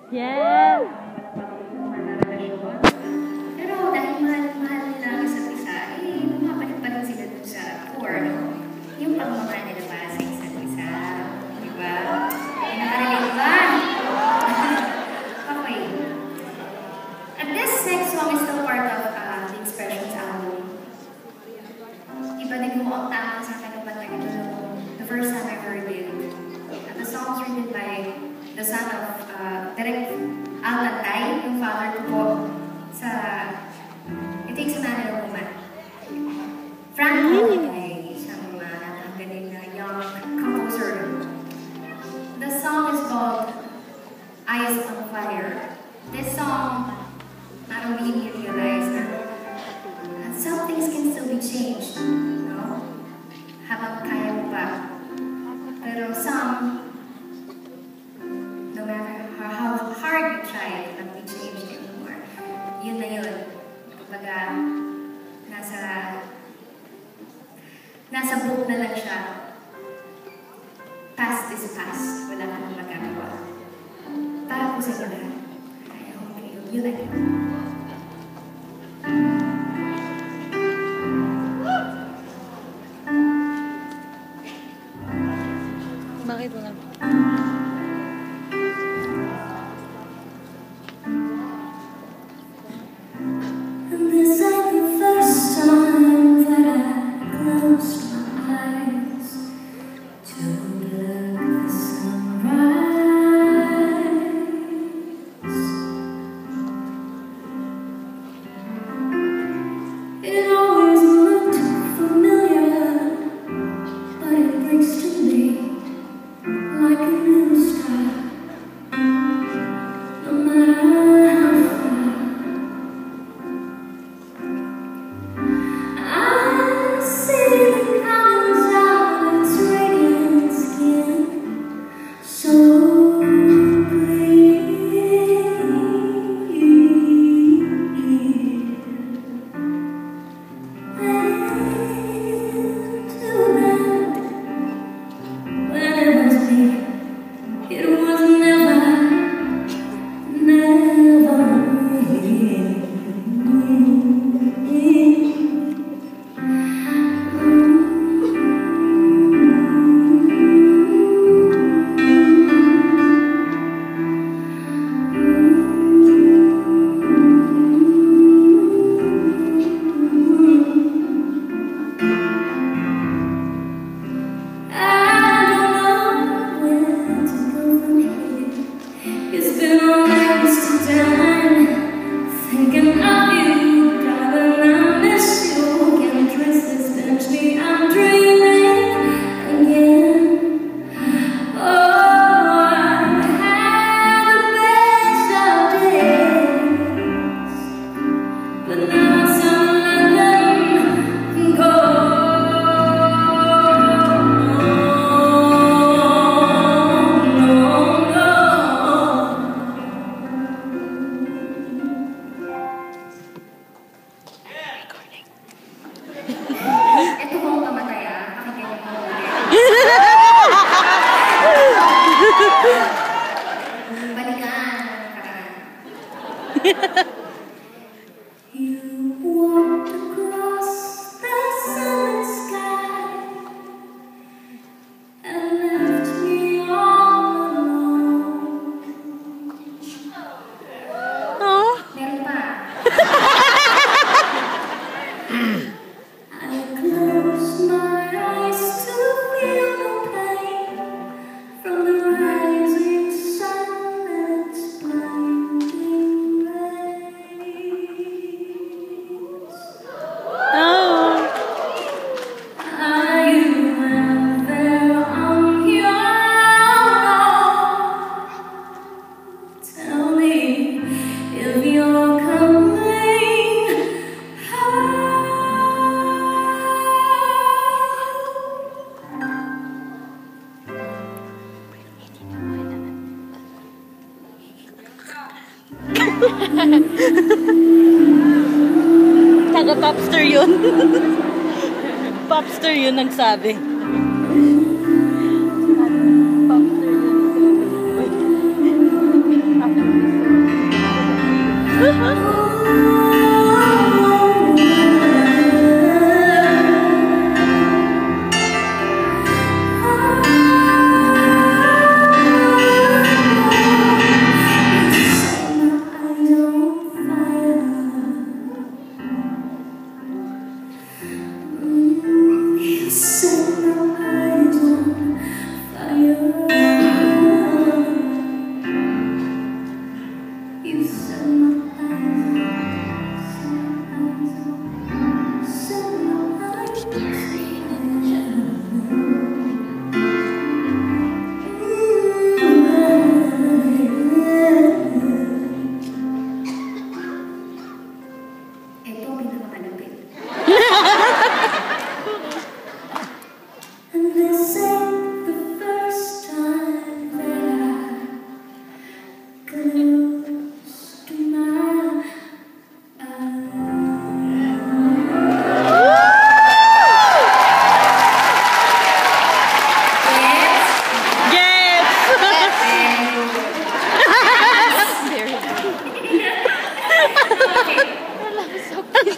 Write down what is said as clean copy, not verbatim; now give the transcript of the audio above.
Yes! Pero dahil mahal nila ang isa't isa, bumabalik pa rin sila dun sa core, no? Yung pagmamahal nila para sa isa't isa. Diba? Nakarelate ba? Okay. And this next song is still part of the Expressions album. Iba din yung tama sa akin ng banda ito the first time I heard it. And the song was written by the son of Direk Altatay, yung father ko po sa It Takes a Man and a Woman. Frank Altatay, isang napakagaling na young composer. The song is called Eyes on Fire. This song, not only you realize that some things can still be changed, no? Habang kaya mo pa. Pero some, no matter how hard you try, cannot be changed anymore. Yun na yun. Kumbaga, nasa book na lang siya. Past is past. Wala ka nang magagawa. Para po sa inyo lahat. I hope you like it. Bakit wala? This ain't the first time that I closed my eyes to look at the sunrise. It always looked familiar, but it breaks to me like a new start. No matter how far, I see the colors of its radiant skin, so clear. And too bad when it was me. It was never It's been a waste of time thinking of you, darling. I miss you. Can't trace this eventually. I'm dreaming again. Oh, I've had the best of days, but now it's time to let them go. Ito kong kamataya, pakinggan mo ulit. Balikan ang nakaraan. You walked across the sunlit sky and left me all alone. Oh? Meron pa. I close my eyes to feel the pain from the rising sun and its blinding rays. Oh! Are you out there on your own? Tell me if you're coming home. Taga-popster yun. Popster yun nagsabi.